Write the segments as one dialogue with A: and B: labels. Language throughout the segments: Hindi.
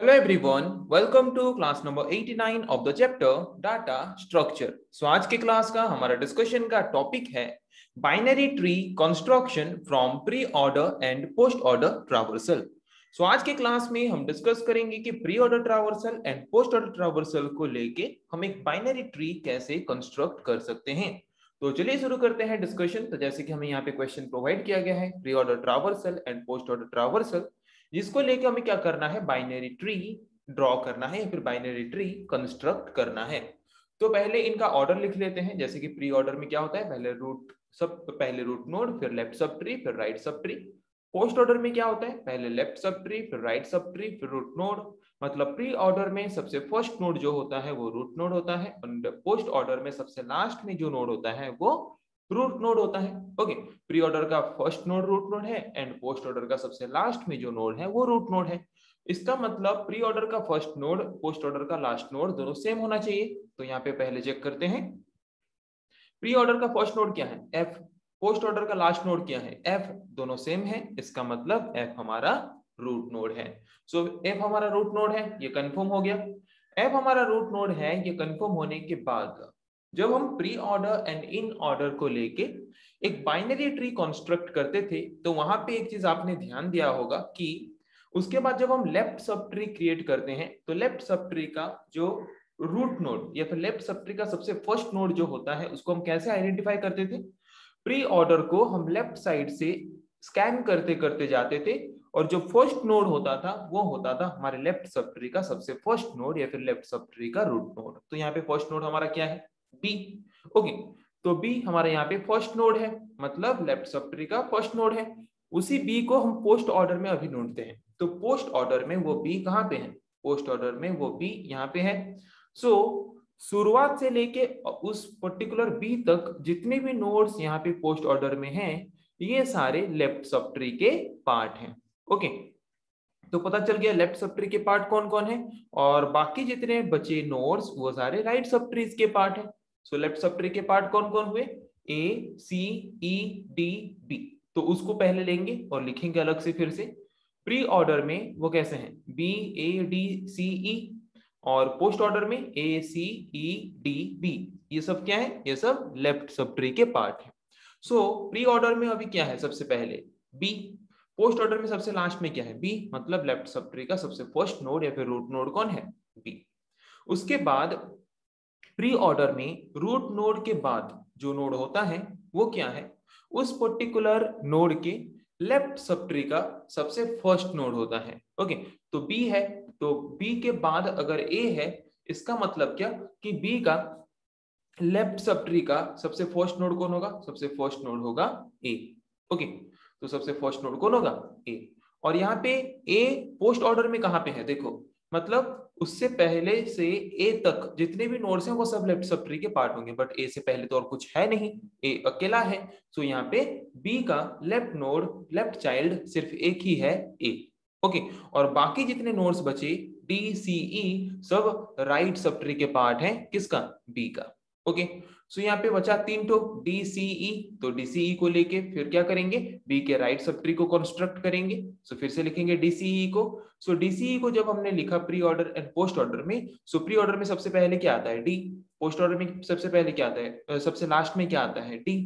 A: Hello everyone, welcome to class number 89 of the chapter Data Structure. So आज के क्लास का हमारा डिस्कशन का टॉपिक है binary tree construction from pre order and post order traversal. So आज के क्लास में हम डिस्कस करेंगे कि pre order traversal and post order traversal को लेके हम एक बाइनरी ट्री कैसे कंस्ट्रक्ट कर सकते हैं. तो चलिए शुरू करते हैं डिस्कशन. तो जैसे कि हमें यहाँ पे क्वेश्चन प्रोवाइड किया गया है pre order traversal and post order traversal, जिसको लेके हमें क्या करना है, बाइनरी ट्री ड्रॉ करना है या फिर बाइनरी ट्री कंस्ट्रक्ट करना है. तो पहले इनका ऑर्डर लिख लेते हैं. जैसे कि प्री ऑर्डर में क्या होता है, पहले रूट नोड, फिर लेफ्ट सब ट्री, फिर right sub tree. Post order में क्या होता है, पहले लेफ्ट सब ट्री, फिर राइट सब ट्री, फिर रूट नोड. मतलब प्री ऑर्डर में सबसे फर्स्ट नोड जो होता है वो रूट नोड होता है, और पोस्ट ऑर्डर में सबसे लास्ट में जो नोड होता है वो रूट नोड होता है. ओके, प्री ऑर्डर का फर्स्ट नोड रूट नोड है एंड पोस्ट ऑर्डर का सबसे लास्ट में जो नोड है वो रूट नोड है. इसका मतलब प्री ऑर्डर का फर्स्ट नोड, पोस्ट ऑर्डर का लास्ट नोड दोनों सेम होना चाहिए. तो यहाँ पे पहले चेक करते हैं. प्री ऑर्डर का फर्स्ट नोड क्या है, एफ. पोस्ट ऑर्डर का लास्ट नोड क्या है, एफ. दोनों सेम है, इसका मतलब एफ हमारा रूट नोड है. सो एफ हमारा रूट नोड है, ये कंफर्म हो गया. एफ हमारा रूट नोड है, ये कंफर्म होने के बाद जब हम pre order and in order को लेके एक बाइनरी ट्री कंस्ट्रक्ट करते थे, तो वहां पे एक चीज आपने ध्यान दिया होगा कि उसके बाद जब हम लेफ्ट सब ट्री क्रिएट करते हैं, तो लेफ्ट सब ट्री का जो रूट नोड या फिर लेफ्ट सब ट्री का सबसे फर्स्ट नोड जो होता है उसको हम कैसे आइडेंटिफाई करते थे. प्री ऑर्डर को हम लेफ्ट साइड से स्कैन करते करते जाते थे, और जो फर्स्ट नोड होता था वो होता था हमारे लेफ्ट सब ट्री का सबसे फर्स्ट नोड या फिर लेफ्ट सब ट्री का रूट नोड. तो यहाँ पे फर्स्ट नोड हमारा क्या है, बी. ओके, तो बी हमारे यहाँ पे फर्स्ट नोड है, मतलब लेफ्ट सब ट्री का फर्स्ट नोड है. उसी बी को हम पोस्ट ऑर्डर में अभी ढूंढते हैं. तो पोस्ट ऑर्डर में वो बी कहाँ पे है, पोस्ट ऑर्डर में वो बी यहाँ पे है. सो शुरुआत से लेके उस पर्टिकुलर बी तक जितने भी नोड्स यहाँ पे पोस्ट ऑर्डर में हैं, ये सारे लेफ्ट सब ट्री के पार्ट हैं. ओके, तो पता चल गया लेफ्ट सब ट्री के पार्ट कौन कौन है, और बाकी जितने बचे नोड्स वो सारे राइट सब ट्रीज के पार्ट है. सो लेफ्ट सब ट्री के पार्ट कौन कौन हुए, ए सी ई डी बी. तो उसको पहले लेंगे और लिखेंगे अलग से फिर से. प्री ऑर्डर में वो कैसे हैं, बी ए डी सी ई, और पोस्ट ऑर्डर में ए सी ई डी बी. ये सब क्या है, ये सब लेफ्ट सब ट्री के पार्ट है. सो प्री ऑर्डर में अभी क्या है, सबसे पहले बी. पोस्ट ऑर्डर में सबसे लास्ट में क्या है, बी. मतलब लेफ्ट सब ट्री का सबसे फर्स्ट नोड या फिर रूट नोड कौन है, बी. उसके बाद प्री ऑर्डर में रूट नोड के बाद जो नोड होता है वो क्या है, उस पर्टिकुलर नोड के लेफ्ट सब ट्री का सबसे फर्स्ट नोड होता है. ओके, तो बी है, तो बी के बाद अगर ए है, इसका मतलब क्या कि बी का लेफ्ट सब ट्री का सबसे फर्स्ट नोड कौन होगा, सबसे फर्स्ट नोड होगा ए. ओके, तो सबसे फर्स्ट नोड कौन होगा, ए. और यहाँ पे ए पोस्ट ऑर्डर में कहाँ पे है, देखो, मतलब उससे पहले से ए तक जितने भी नोड्स हैं वो सब लेफ्ट सब ट्री के पार्ट होंगे, बट ए से पहले तो और कुछ है नहीं, ए अकेला है. सो यहाँ पे बी का लेफ्ट नोड, लेफ्ट चाइल्ड सिर्फ एक ही है, ए. ओके, और बाकी जितने नोड्स बचे डी सी ई सब राइट सब ट्री के पार्ट हैं, किसका, बी का. ओके, सो यहाँ पे बचा तीन टो DCE. तो DCE को लेके फिर क्या करेंगे, बी के राइट सब ट्री को कंस्ट्रक्ट करेंगे. सो फिर से लिखेंगे DCE को. सो DCE को जब हमने लिखा pre order and post order में, सो प्री ऑर्डर में सबसे पहले क्या आता है, डी. पोस्ट ऑर्डर में सबसे पहले क्या आता है, सबसे लास्ट में क्या आता है, डी.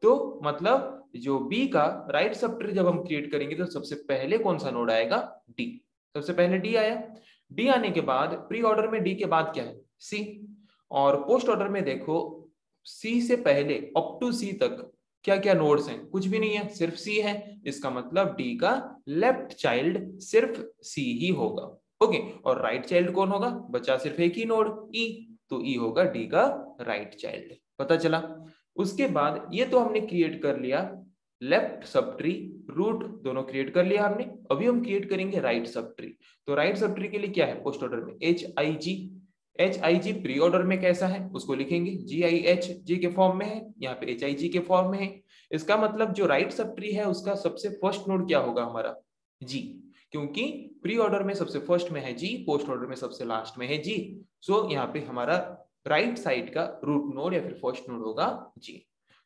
A: तो मतलब जो बी का राइट सब ट्री जब हम क्रिएट करेंगे तो सबसे पहले कौन सा नोड आएगा, डी. सबसे पहले डी आया. डी आने के बाद प्री ऑर्डर में डी के बाद क्या है, सी. और पोस्ट ऑर्डर में देखो सी से पहले अप टू सी तक क्या क्या नोड्स हैं, कुछ भी नहीं है, सिर्फ सी है. इसका मतलब डी का लेफ्ट चाइल्ड सिर्फ सी ही होगा. ओके, और राइट चाइल्ड कौन होगा, बचा सिर्फ एक ही नोड, ई. तो ई होगा डी का राइट चाइल्ड. पता चला. उसके बाद ये तो हमने क्रिएट कर लिया लेफ्ट सब ट्री, रूट दोनों क्रिएट कर लिया हमने. अभी हम क्रिएट करेंगे राइट सब ट्री. तो राइट सब ट्री के लिए क्या है, पोस्ट ऑर्डर में HIG प्री ऑर्डर में कैसा है उसको लिखेंगे GIH के फॉर्म में है, यहाँ पे HIG के फॉर्म में है. इसका मतलब जो राइट सब ट्री है उसका सबसे फर्स्ट नोड क्या होगा हमारा, G. क्योंकि प्री ऑर्डर में सबसे फर्स्ट में है G, पोस्ट ऑर्डर में सबसे लास्ट में है G. सो यहाँ पे हमारा राइट साइड का रूट नोड या फिर फर्स्ट नोड होगा G.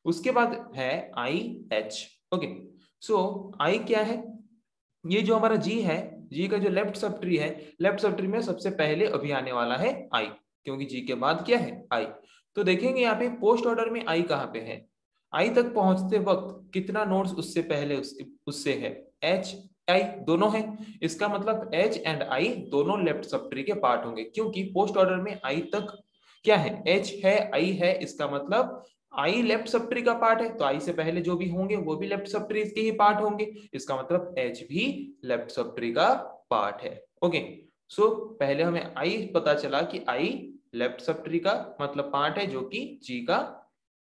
A: उसके बाद है IH. ओके, सो I क्या है, ये जो हमारा G है जी का जो लेफ्ट सब ट्री है, लेफ्ट सब ट्री में सबसे पहले अभी आने वाला है आई, क्योंकि जी के बाद क्या है आई। तो देखेंगे यहाँ पे पोस्ट ऑर्डर में आई कहाँ पे है, आई तक पहुंचते वक्त कितना नोड्स उससे पहले उससे है, एच आई दोनों है। इसका मतलब एच एंड आई दोनों लेफ्ट सब ट्री के पार्ट होंगे, क्योंकि पोस्ट ऑर्डर में आई तक क्या है, एच है आई है, इसका मतलब आई लेफ्ट सब ट्री का पार्ट है, तो आई से पहले जो भी होंगे वो भी लेफ्ट सब ट्री के ही पार्ट होंगे, इसका मतलब एच भी लेफ्ट सब ट्री का पार्ट है। ओके, सो पहले हमें आई पता चला कि आई लेफ्ट सब ट्री का मतलब पार्ट है, जो कि जी का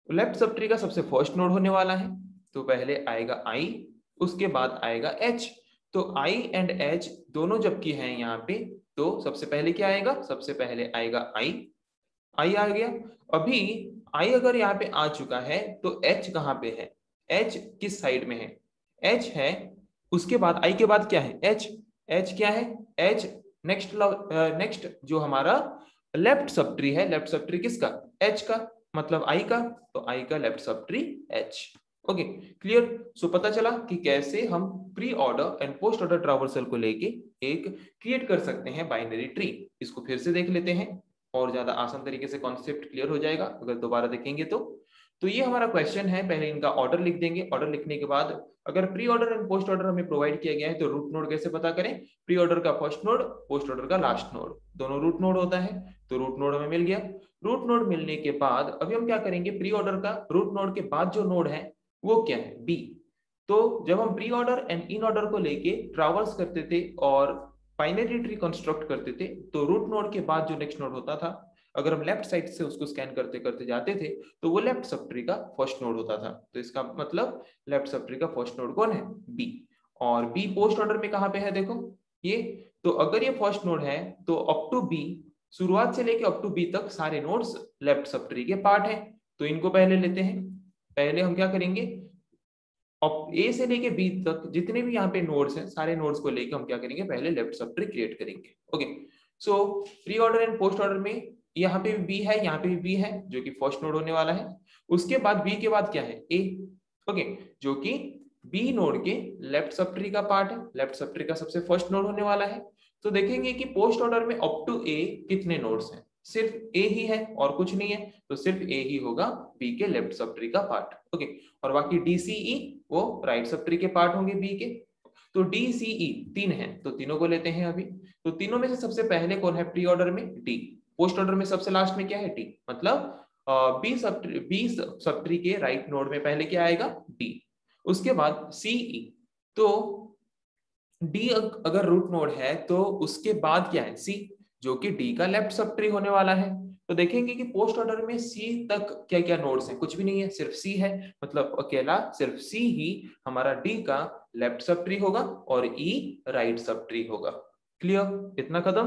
A: लेफ्ट सब ट्री का सबसे फर्स्ट नोड होने वाला है। तो पहले आएगा आई, उसके बाद आएगा एच। तो आई एंड एच दोनों जबकि हैं यहाँ पे, तो सबसे पहले क्या आएगा, सबसे पहले आएगा आई, आई आ गया। अभी आई अगर यहाँ पे आ चुका है तो एच कहाँ पे है, एच किस साइड में है, एच है, उसके बाद आई के बाद क्या है, एच, एच क्या है, एच नेक्स्ट नेक्स्ट जो हमारा लेफ्ट सब ट्री है, लेफ्ट सब ट्री किसका, एच का, मतलब आई का, तो आई का left subtree H. Okay clear. So पता चला कि कैसे हम pre order and post order traversal को लेके एक क्रिएट कर सकते हैं बाइनरी ट्री। इसको फिर से देख लेते हैं और ज्यादा आसान तरीके से कॉन्सेप्ट क्लियर हो जाएगा अगर दोबारा देखेंगे तो ये हमारा क्वेश्चन है। पहले इनका ऑर्डर लिख देंगे, ऑर्डर लिखने के बाद अगर pre order and post order हमें प्रोवाइड किया गया है तो रूट नोड कैसे पता करें, प्री ऑर्डर का फर्स्ट नोड, पोस्ट ऑर्डर का लास्ट नोड, दोनों रूट नोड होता है, तो रूट नोड हमें मिल गया। रूट नोड मिलने के बाद अभी हम क्या करेंगे, प्री ऑर्डर का रूट नोड के बाद जो नोड है वो क्या है, बी। तो जब हम pre order and in order को लेके ट्रैवर्स करते थे और बाइनरी ट्री कंस्ट्रक्ट करते थे, तो रूट नोड के बाद जो नेक्स्ट नोड होता था, अगर हम लेफ्ट साइड से उसको स्कैन करते करते जाते थे तो वो लेफ्ट सब ट्री का फर्स्ट नोड होता था। तो इसका मतलब लेफ्ट सब ट्री का फर्स्ट नोड कौन है, बी। और बी पोस्ट ऑर्डर में कहां पे है, देखो ये, तो अगर ये फर्स्ट नोड है तो अप टू बी, शुरुआत से लेके अप टू बी तक सारे नोड्स लेफ्ट सब ट्री के पार्ट हैं। तो इनको पहले लेते हैं, पहले हम क्या करेंगे, अब ए से लेके बी तक जितने भी यहाँ पे नोड्स हैं, सारे नोड्स को लेके हम क्या करेंगे, पहले लेफ्ट सब ट्री क्रिएट करेंगे। Okay, so pre order and post order में यहाँ पे भी बी है, यहाँ पे भी बी है, जो कि फर्स्ट नोड होने वाला है। उसके बाद बी के बाद क्या है, ए। ओके, जो कि बी नोड के लेफ्ट सब ट्री का पार्ट है, लेफ्ट सब ट्री का सबसे फर्स्ट नोड होने वाला है। तो देखेंगे कि पोस्ट ऑर्डर में अप टू ए कितने नोड्स हैं, सिर्फ ए ही है और कुछ नहीं है, तो सिर्फ ए ही होगा बी के लेफ्ट सब ट्री का पार्ट। ओके, और बाकी डीसीई वो राइट सब ट्री के पार्ट होंगे बी के। तो डीसीई तीन है, तो तीनों को लेते हैं अभी। तो तीनों में से सबसे पहले कौन है प्री ऑर्डर में, डी। पोस्ट ऑर्डर में सबसे लास्ट में क्या है, डी, मतलब बी सब ट्री के राइट नोड में पहले क्या आएगा, डी। उसके बाद सीई, तो डी अगर रूट नोड है तो उसके बाद क्या है, सी, जो कि डी का लेफ्ट सब ट्री होने वाला है। तो देखेंगे कि पोस्ट ऑर्डर में सी तक क्या क्या नोड्स हैं, कुछ भी नहीं है, सिर्फ सी है, मतलब अकेला सिर्फ सी ही हमारा डी का लेफ्ट सब ट्री होगा और ई राइट सब ट्री होगा। क्लियर, इतना खत्म।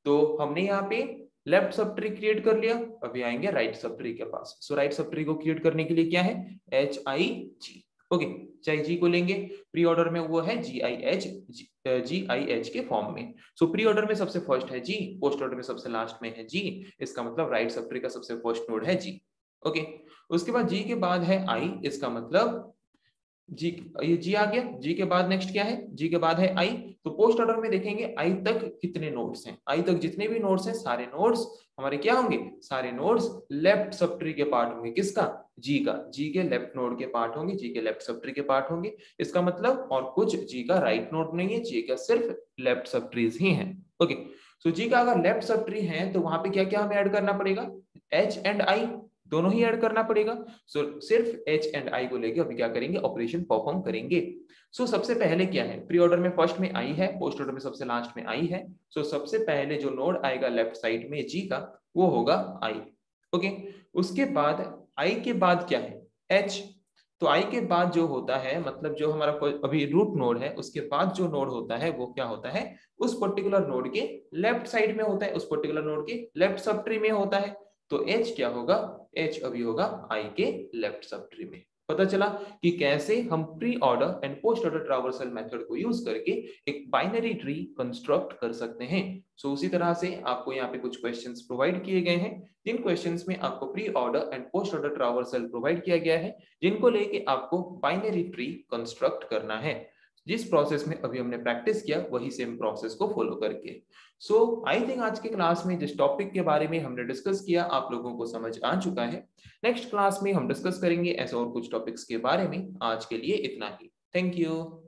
A: तो हमने यहाँ पे लेफ्ट सब ट्री क्रिएट कर लिया, अभी आएंगे राइट सब ट्री के पास। सो राइट सब ट्री को क्रिएट करने के लिए क्या है, एच आई जी। ओके, चाहे जी को लेंगे, प्री ऑर्डर में वो है जी आई एच के फॉर्म में। सो प्री ऑर्डर में सबसे फर्स्ट है जी, पोस्ट ऑर्डर में सबसे लास्ट में है जी, इसका मतलब राइट सब ट्री का सबसे फर्स्ट नोड है जी। ओके, उसके बाद जी के बाद है आई, इसका मतलब जी, ये जी आ गया, जी के बाद नेक्स्ट क्या है, जी के बाद है आई। तो पोस्ट ऑर्डर में देखेंगे आई तक कितने नोड्स हैं, आई तक जितने भी नोड्स हैं सारे नोड्स हमारे क्या होंगे, सारे नोड्स लेफ्ट सब ट्री के पार्ट होंगे, किसका, जी का, जी के लेफ्ट नोड के पार्ट होंगे, जी के लेफ्ट सब ट्री के पार्ट होंगे। इसका मतलब और कुछ जी का राइट नोड नहीं है, जी का सिर्फ लेफ्ट सब ट्रीज ही है। ओके, सो जी का अगर लेफ्ट सब ट्री है तो वहां पे क्या क्या हमें ऐड करना पड़ेगा, एच एंड आई दोनों ही ऐड करना पड़ेगा। सो सिर्फ एच एंड आई को लेके अभी क्या करेंगे, ऑपरेशन परफॉर्म करेंगे। सो सबसे पहले क्या है, प्री ऑर्डर में फर्स्ट में आई है, पोस्ट ऑर्डर में सबसे लास्ट में आई है। सो सबसे पहले जो नोड आएगा लेफ्ट साइड में जी का, वो होगा आई। ओके, उसके बाद आई के बाद क्या है, एच। तो आई के बाद जो होता है, मतलब जो हमारा अभी रूट नोड है, उसके बाद जो नोड होता है वो क्या होता है, उस पर्टिकुलर नोड के लेफ्ट साइड में होता है, उस पर्टिकुलर नोड के लेफ्ट सब ट्री में होता है। तो H क्या होगा, H अभी होगा I के लेफ्ट सब ट्री में। पता चला कि कैसे हम pre order and post order traversal method को यूज करके एक बाइनरी ट्री कंस्ट्रक्ट कर सकते हैं। सो उसी तरह से आपको यहाँ पे कुछ क्वेश्चंस प्रोवाइड किए गए हैं, जिन क्वेश्चंस में आपको pre order and post order traversal provide किया गया है, जिनको लेके आपको बाइनरी ट्री कंस्ट्रक्ट करना है। जिस प्रोसेस में अभी हमने प्रैक्टिस किया वही सेम प्रोसेस को फॉलो करके। सो आई थिंक आज के क्लास में जिस टॉपिक के बारे में हमने डिस्कस किया आप लोगों को समझ आ चुका है। नेक्स्ट क्लास में हम डिस्कस करेंगे ऐसे और कुछ टॉपिक्स के बारे में। आज के लिए इतना ही। Thank you.